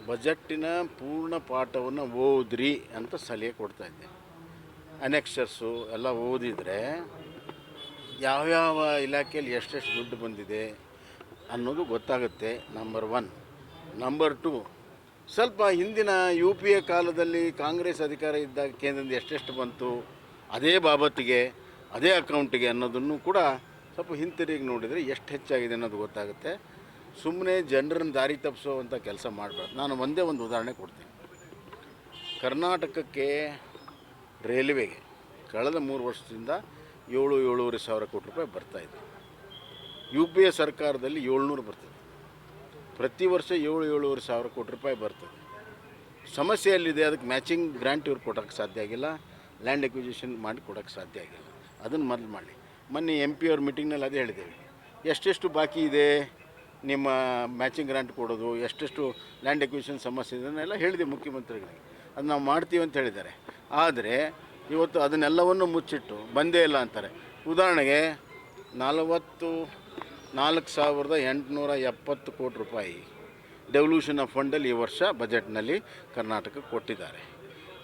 ಬಜೆಟ್ಟಿನ ಪೂರ್ಣ ಪಾಠವನ್ನು ಓದ್ರಿ ಅಂತ ಸಲಹೆ ಕೊಡ್ತಾಯಿದ್ದೆ. ಅನೆಕ್ಷರ್ಸು ಎಲ್ಲ ಓದಿದರೆ ಯಾವ್ಯಾವ ಇಲಾಖೆಯಲ್ಲಿ ಎಷ್ಟೆಷ್ಟು ದುಡ್ಡು ಬಂದಿದೆ ಅನ್ನೋದು ಗೊತ್ತಾಗುತ್ತೆ. ನಂಬರ್ 1. ನಂಬರ್ 2, ಸ್ವಲ್ಪ ಹಿಂದಿನ UPA ಕಾಲದಲ್ಲಿ ಕಾಂಗ್ರೆಸ್ ಅಧಿಕಾರ ಇದ್ದಾಗ ಕೇಂದ್ರದಿಂದ ಎಷ್ಟೆಷ್ಟು ಬಂತು ಅದೇ ಬಾಬತ್ತಿಗೆ ಅದೇ ಅಕೌಂಟಿಗೆ ಅನ್ನೋದನ್ನು ಕೂಡ ಸ್ವಲ್ಪ ಹಿಂತಿರುಗಿ ನೋಡಿದರೆ ಎಷ್ಟು ಹೆಚ್ಚಾಗಿದೆ ಅನ್ನೋದು ಗೊತ್ತಾಗುತ್ತೆ. ಸುಮ್ಮನೆ ಜನರನ್ನು ದಾರಿ ತಪ್ಪಿಸೋವಂಥ ಕೆಲಸ ಮಾಡಬಾರ್ದು. ನಾನು ಒಂದೇ ಒಂದು ಉದಾಹರಣೆ ಕೊಡ್ತೀನಿ. ಕರ್ನಾಟಕಕ್ಕೆ ರೈಲ್ವೆಗೆ ಕಳೆದ 3 ವರ್ಷದಿಂದ 7-7.5 ಸಾವಿರ ಕೋಟಿ ರೂಪಾಯಿ ಬರ್ತಾಯಿದೆ. UPA ಸರ್ಕಾರದಲ್ಲಿ 700 ಬರ್ತದೆ. ಪ್ರತಿ ವರ್ಷ 7-7.5 ಸಾವಿರ ಕೋಟಿ ರೂಪಾಯಿ ಬರ್ತದೆ. ಸಮಸ್ಯೆ ಎಲ್ಲಿದೆ? ಅದಕ್ಕೆ ಮ್ಯಾಚಿಂಗ್ ಗ್ರ್ಯಾಂಟ್ ಇವ್ರು ಕೊಡೋಕ್ಕೆ ಸಾಧ್ಯ ಆಗಿಲ್ಲ, ಲ್ಯಾಂಡ್ ಎಕ್ವಿಸಿಷನ್ ಮಾಡಿ ಕೊಡೋಕ್ಕೆ ಸಾಧ್ಯ ಆಗಿಲ್ಲ. ಅದನ್ನು ಮೊದಲು ಮಾಡಿ. ಮೊನ್ನೆ MP ಅವ್ರ ಮೀಟಿಂಗ್ನಲ್ಲಿ ಅದೇ ಹೇಳಿದ್ದೇವೆ. ಎಷ್ಟೆಷ್ಟು ಬಾಕಿ ಇದೆ ನಿಮ್ಮ ಮ್ಯಾಚಿಂಗ್ ಗ್ರಾಂಟ್ ಕೊಡೋದು, ಎಷ್ಟೆಷ್ಟು ಲ್ಯಾಂಡ್ ಎಕ್ವಿಷನ್ ಸಮಸ್ಯೆ ಇದನ್ನೆಲ್ಲ ಹೇಳಿದೆ ಮುಖ್ಯಮಂತ್ರಿಗಳಿಗೆ. ಅದು ನಾವು ಮಾಡ್ತೀವಿ ಅಂತ ಹೇಳಿದ್ದಾರೆ. ಆದರೆ ಇವತ್ತು ಅದನ್ನೆಲ್ಲವನ್ನು ಮುಚ್ಚಿಟ್ಟು ಬಂದೇ ಇಲ್ಲ ಅಂತಾರೆ. ಉದಾಹರಣೆಗೆ 44,870 ಕೋಟಿ ರೂಪಾಯಿ ಡೆವಲ್ಯೂಷನ್ ಆಫ್ ಫಂಡಲ್ಲಿ ಈ ವರ್ಷ ಬಜೆಟ್ನಲ್ಲಿ ಕರ್ನಾಟಕಕ್ಕೆ ಕೊಟ್ಟಿದ್ದಾರೆ.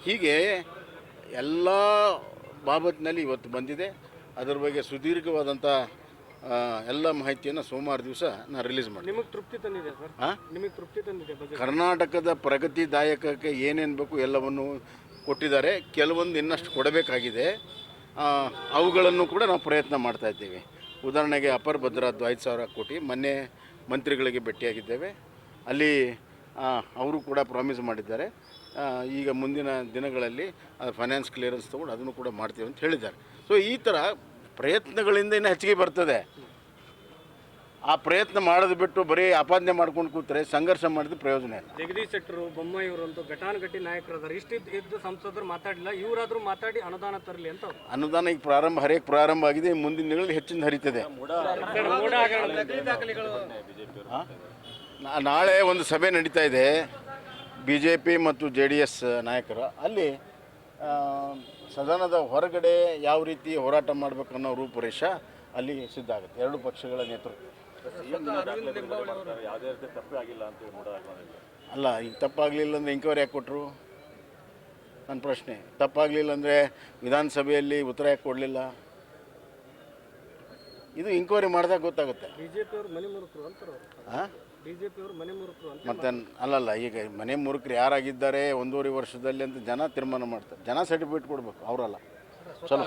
ಹೀಗೆ ಎಲ್ಲ ಬಾಬತ್ತಿನಲ್ಲಿ ಇವತ್ತು ಬಂದಿದೆ. ಅದರ ಬಗ್ಗೆ ಸುದೀರ್ಘವಾದಂಥ ಎಲ್ಲ ಮಾಹಿತಿಯನ್ನು ಸೋಮವಾರ ದಿವಸ ನಾನು ರಿಲೀಸ್ ಮಾಡಿ. ನಿಮಗೆ ತೃಪ್ತಿ ತಂದಿದೆ ಸರ್? ನಿಮಗೆ ತೃಪ್ತಿ ತಂದಿದೆ? ಕರ್ನಾಟಕದ ಪ್ರಗತಿದಾಯಕಕ್ಕೆ ಏನೇನು ಬೇಕು ಎಲ್ಲವನ್ನು ಕೊಟ್ಟಿದ್ದಾರೆ. ಕೆಲವೊಂದು ಇನ್ನಷ್ಟು ಕೊಡಬೇಕಾಗಿದೆ. ಅವುಗಳನ್ನು ಕೂಡ ನಾವು ಪ್ರಯತ್ನ ಮಾಡ್ತಾಯಿದ್ದೇವೆ. ಉದಾಹರಣೆಗೆ ಅಪರ್ ಭದ್ರಾದ್ದು 5,000 ಕೋಟಿ ಮೊನ್ನೆ ಮಂತ್ರಿಗಳಿಗೆ ಭೇಟಿಯಾಗಿದ್ದೇವೆ. ಅಲ್ಲಿ ಅವರು ಕೂಡ ಪ್ರಾಮಿಸ್ ಮಾಡಿದ್ದಾರೆ. ಈಗ ಮುಂದಿನ ದಿನಗಳಲ್ಲಿ ಫೈನಾನ್ಸ್ ಕ್ಲಿಯರೆನ್ಸ್ ತೊಗೊಂಡು ಅದನ್ನು ಕೂಡ ಮಾಡ್ತೀವಿ ಅಂತ ಹೇಳಿದ್ದಾರೆ. ಸೊ ಈ ಥರ ಪ್ರಯತ್ನಗಳಿಂದ ಇನ್ನೂ ಹೆಚ್ಚಿಗೆ ಬರ್ತದೆ. ಆ ಪ್ರಯತ್ನ ಮಾಡೋದು ಬಿಟ್ಟು ಬರೀ ಆಪಾದನೆ ಮಾಡ್ಕೊಂಡು ಕೂತ್ರೆ ಸಂಘರ್ಷ ಮಾಡಿದ್ರೆ ಪ್ರಯೋಜನ ಇಲ್ಲ. ಜಗದೀಶ್ ಶೆಟ್ಟರು, ಬೊಮ್ಮಾಯಿ ಅವರಂತೂ ಘಟಾನುಘಟಿ ನಾಯಕರಾದಾರೆ. ಇದ್ದು ಸಂಸದರು ಮಾತಾಡಲಿಲ್ಲ, ಇವರಾದರೂ ಮಾತಾಡಿ ಅನುದಾನ ತರಲಿ ಅಂತ. ಅನುದಾನ ಈಗ ಪ್ರಾರಂಭ ಆಗಿದೆ. ಮುಂದಿನ ದಿನಗಳಲ್ಲಿ ಹೆಚ್ಚಿನ ಹರಿತದೆ. ನಾಳೆ ಒಂದು ಸಭೆ ನಡೀತಾ ಇದೆ BJP ಮತ್ತು JDS ನಾಯಕರ. ಅಲ್ಲಿ ಸದನದ ಹೊರಗಡೆ ಯಾವ ರೀತಿ ಹೋರಾಟ ಮಾಡಬೇಕು ಅನ್ನೋ ರೂಪುರೇಷ ಅಲ್ಲಿ ಸಿದ್ಧ ಆಗುತ್ತೆ. 2 ಪಕ್ಷಗಳ ನೇತೃತ್ವ. ಅಲ್ಲ, ಈಗ ತಪ್ಪಾಗಲಿಲ್ಲ ಅಂದರೆ ಎಂಕ್ವೈರಿ ಯಾಕೆ ಕೊಟ್ಟರು? ನನ್ನ ಪ್ರಶ್ನೆ. ತಪ್ಪಾಗಲಿಲ್ಲ ಅಂದರೆ ವಿಧಾನಸಭೆಯಲ್ಲಿ ಉತ್ತರ ಯಾಕೆ ಕೊಡಲಿಲ್ಲ? ಇದು ಎಂಕ್ವೈರಿ ಮಾಡಿದಾಗ ಗೊತ್ತಾಗುತ್ತೆ. ಮತ್ತೆ ಅಲ್ಲಲ್ಲ, ಈಗ ಮನೆ ಮುರುಕರು ಯಾರಾಗಿದ್ದಾರೆ 1.5 ವರ್ಷದಲ್ಲಿ ಅಂತ ಜನ ತೀರ್ಮಾನ ಮಾಡ್ತಾರೆ. ಜನ ಸರ್ಟಿಫಿಕೇಟ್ ಕೊಡಬೇಕು, ಅವರಲ್ಲ. ಚಲೋ.